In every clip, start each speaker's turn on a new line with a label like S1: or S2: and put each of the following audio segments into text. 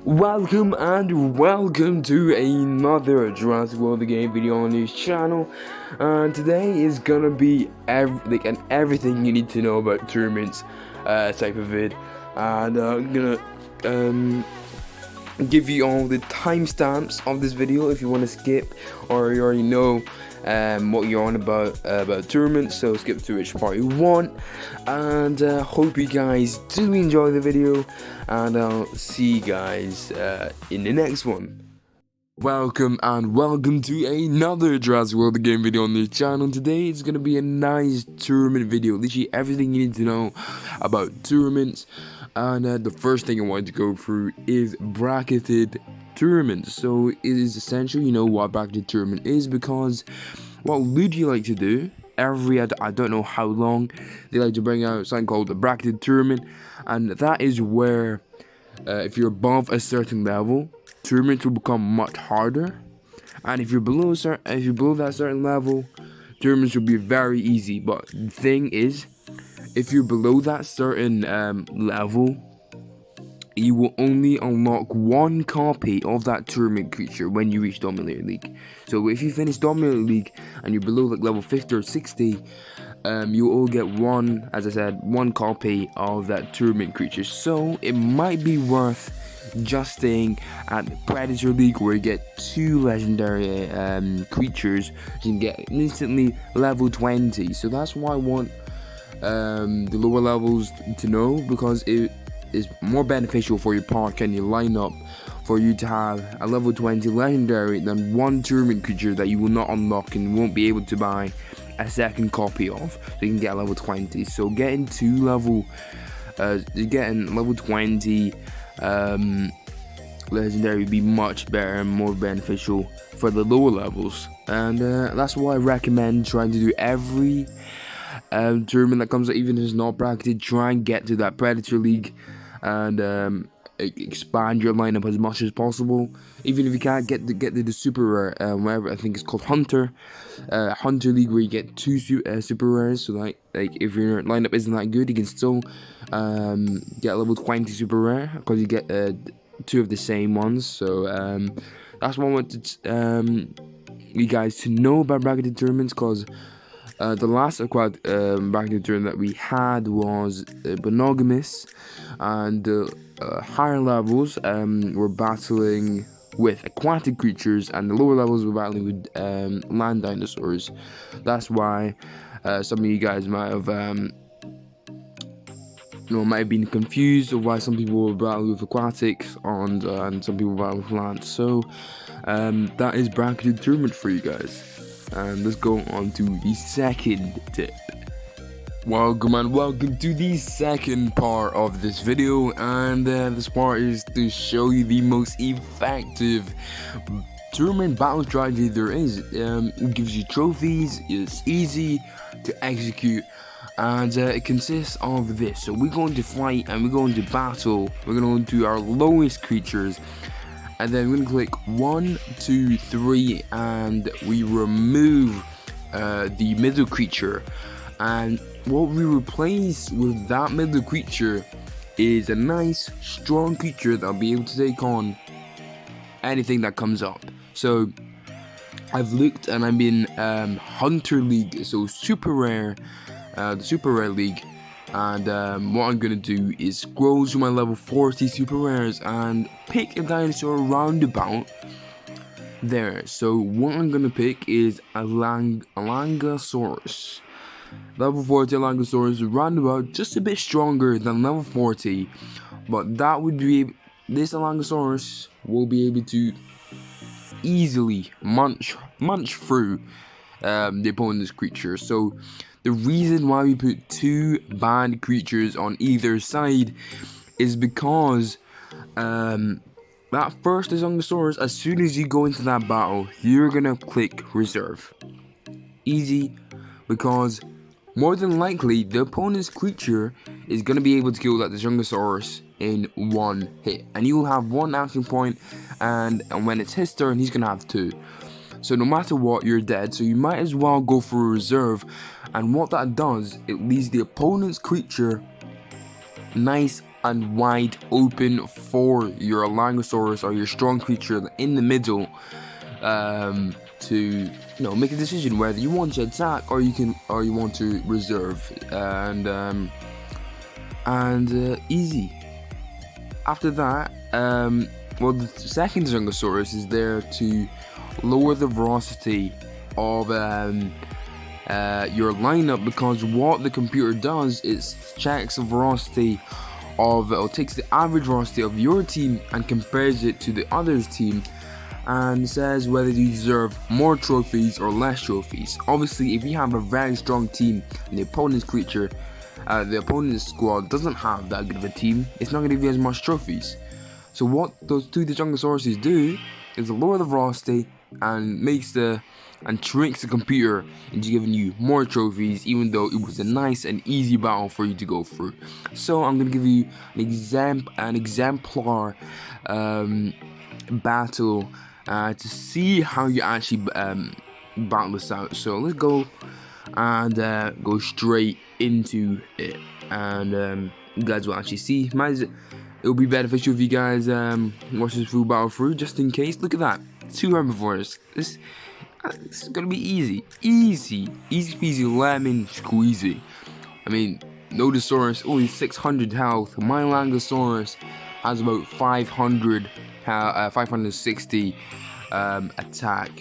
S1: Welcome to another Jurassic World the Game video on this channel. And today is gonna be everything you need to know about tournaments type of vid. And I'm gonna give you all the timestamps of this video if you want to skip, or you already know what you're on about tournaments, so skip through which part you want. And hope you guys do enjoy the video, and I'll see you guys in the next one. Welcome to another Jurassic World the Game video on this channel. Today it's gonna be a nice tournament video, literally everything you need to know about tournaments. And the first thing I want to go through is bracketed tournaments. So it is essential you know what bracketed tournament is, because what Luigi like to do every, I don't know how long, they like to bring out something called the bracketed tournament, and that is where if you're above a certain level, tournaments will become much harder, and if you're below that certain level, tournaments will be very easy. But the thing is, if you're below that certain level, you will only unlock one copy of that tournament creature when you reach Dominator League. So if you finish Dominator League and you're below like level 50 or 60, you will get one, as I said, one copy of that tournament creature. So it might be worth just staying at the Predator League, where you get two legendary creatures. You can get instantly level 20. So that's why I want the lower levels to know, because it is more beneficial for your park and your lineup for you to have a level 20 legendary than one tournament creature that you will not unlock and won't be able to buy a second copy of, so you can get a level 20. So getting level 20 legendary would be much better and more beneficial for the lower levels, and that's why I recommend trying to do every tournament that comes out, even if it's not bracketed. Try and get to that Predator League and expand your lineup as much as possible. Even if you can't get to the super rare, whatever, I think it's called Hunter League, where you get two super rares. So like if your lineup isn't that good, you can still get a level 20 super rare, because you get two of the same ones. So that's what I wanted you guys to know about bracketed tournaments, because the last bracketed tournament that we had was monogamous, and higher levels were battling with aquatic creatures, and the lower levels were battling with land dinosaurs. That's why some of you guys might have might have been confused of why some people were battling with aquatics and some people battle with land. So that is bracketed tournament for you guys. And let's go on to the second tip. Welcome to the second part of this video, and this part is to show you the most effective tournament battle strategy there is. It gives you trophies, it's easy to execute, and it consists of this. So we're going to fight and we're going to battle. We're going to our lowest creatures, and then we're going to click 1, 2, 3, and we remove the middle creature. And what we replace with that middle creature is a nice, strong creature that'll be able to take on anything that comes up. So I've looked, and I'm in Hunter League, so super rare, the super rare league. And what I'm gonna do is scroll to my level 40 super rares and pick a dinosaur roundabout there. So what I'm gonna pick is a Langosaurus. Level 40 Langosaurus, roundabout, just a bit stronger than level 40, but that would be, this Langosaurus will be able to easily munch through the opponent's creature. So the reason why we put two banned creatures on either side is because that first Langosaurus, as soon as you go into that battle, you're gonna click reserve. Easy, because more than likely the opponent's creature is gonna be able to kill that Langosaurus in one hit, and you will have one action point, and when it's his turn, he's gonna have two. So no matter what, you're dead. So you might as well go for a reserve, and what that does, it leaves the opponent's creature nice and wide open for your Allosaurus or your strong creature in the middle, to make a decision whether you want to attack or you want to reserve, and easy. After that, well, the second Zungosaurus is there to lower the velocity of your lineup, because what the computer does is checks the velocity of, or takes the average velocity of your team and compares it to the other's team, and says whether you deserve more trophies or less trophies. Obviously, if you have a very strong team and the opponent's squad doesn't have that good of a team, it's not going to give you as much trophies. So what those two Jungosaurus do is lower the velocity and tricks the computer into giving you more trophies, even though it was a nice and easy battle for you to go through. So I'm gonna give you an exemplar battle to see how you actually battle this out. So let's go and go straight into it, and you guys will actually see. It'll be beneficial if you guys watch this full battle through, just in case. Look at that, 2 herbivores. This is gonna be easy peasy lemon squeezy. I mean, Nodosaurus only 600 health. My Langosaurus has about 560 attack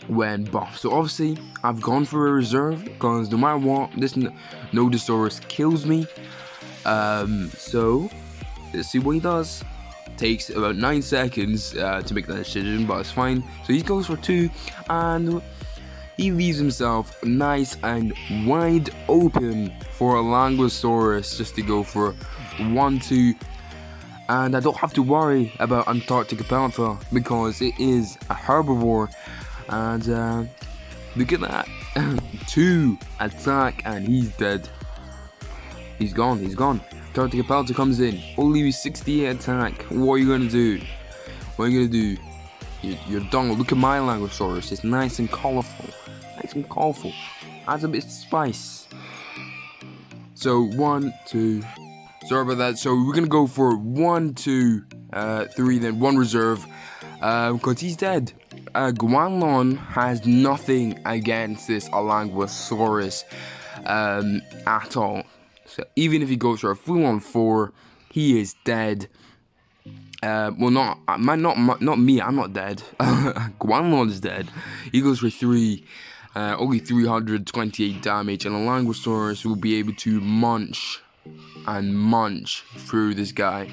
S1: when buffed. So obviously, I've gone for a reserve because no matter what, this Nodosaurus kills me. So let's see what he does. Takes about 9 seconds to make that decision, but it's fine. So he goes for 2, and he leaves himself nice and wide open for a Langosaurus just to go for 1-2. And I don't have to worry about Antarctica Panther because it is a herbivore. And look at that, 2 attack, and he's dead. He's gone. Antarctica Panther comes in, only 68 attack. What are you gonna do? You're done. Look at my Langosaurus. It's nice and colorful. Adds a bit of spice. So 1, 2. Sorry about that. So we're gonna go for 1, 2, 3, then 1 reserve, because he's dead. Guanlon has nothing against this Allosaurus at all. So even if he goes for a full-on 4, he is dead. Well, not me. I'm not dead. Guanlon is dead. He goes for 3, only 328 damage, and a Langosaurus will be able to munch through this guy.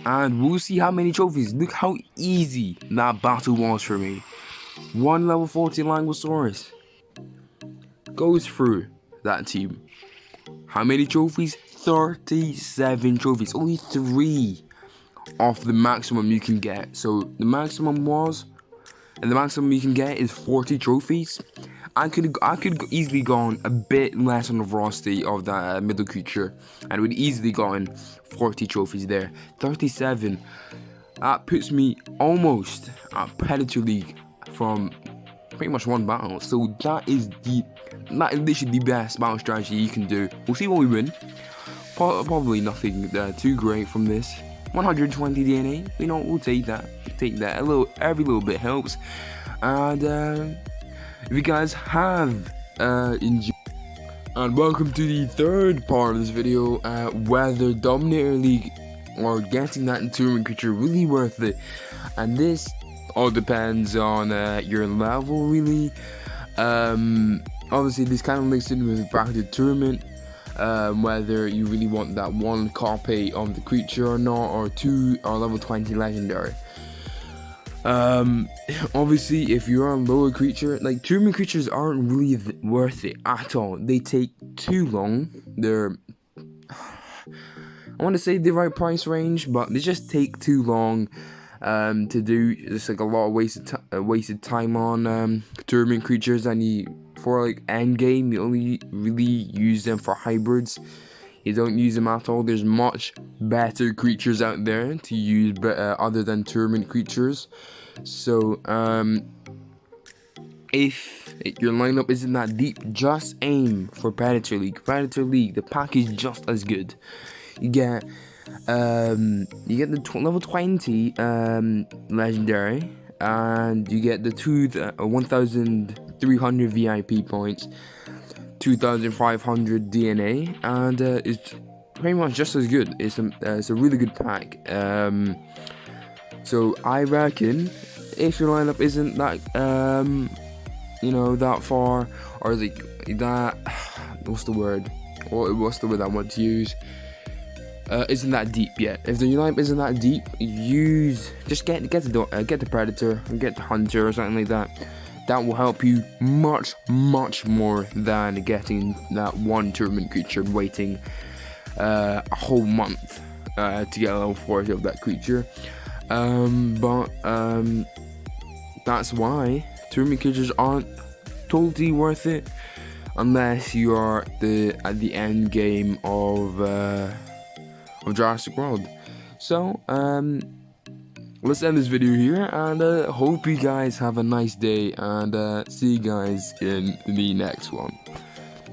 S1: And we'll see how many trophies. Look how easy that battle was for me. 1 level 40 Langosaurus goes through that team. How many trophies? 37 trophies. Only 3 off the maximum you can get. So the maximum you can get is 40 trophies. I could easily gone a bit less on the velocity of that middle creature, and would easily gotten 40 trophies there. 37. That puts me almost at Predator League from pretty much 1 battle. So that is literally the best battle strategy you can do. We'll see what we win. Probably nothing too great from this. 120 DNA. We'll take that. Every little bit helps. And if you guys have enjoyed, and welcome to the 3rd part of this video, whether Dominator League or getting that tournament creature really worth it. And this all depends on your level, really. Obviously this kind of links in with back to the tournament, whether you really want that 1 copy of the creature or not, or 2 or level 20 legendary. Obviously if you're a lower creature, like tournament creatures aren't really worth it at all. They take too long. They're, I want to say the right price range, but they just take too long to do. It's like a lot of wasted time on tournament creatures, and for like end game you only really use them for hybrids. You don't use them at all. There's much better creatures out there to use other than tournament creatures. So if your lineup isn't that deep, just aim for Predator League. Predator League, the pack is just as good. you get the level 20 legendary, and you get the 1,300 VIP points, 2,500 DNA, and it's pretty much just as good. It's a really good pack. So I reckon if your lineup isn't that that far, or that what's the word I want to use, isn't that deep yet. If the lineup isn't that deep, just get the Predator, get the Hunter or something like that. That will help you much more than getting that one tournament creature and waiting a whole month to get a level 40 of that creature. But that's why tournament creatures aren't totally worth it unless you are at the end game of Jurassic World. So let's end this video here, and hope you guys have a nice day, and see you guys in the next one.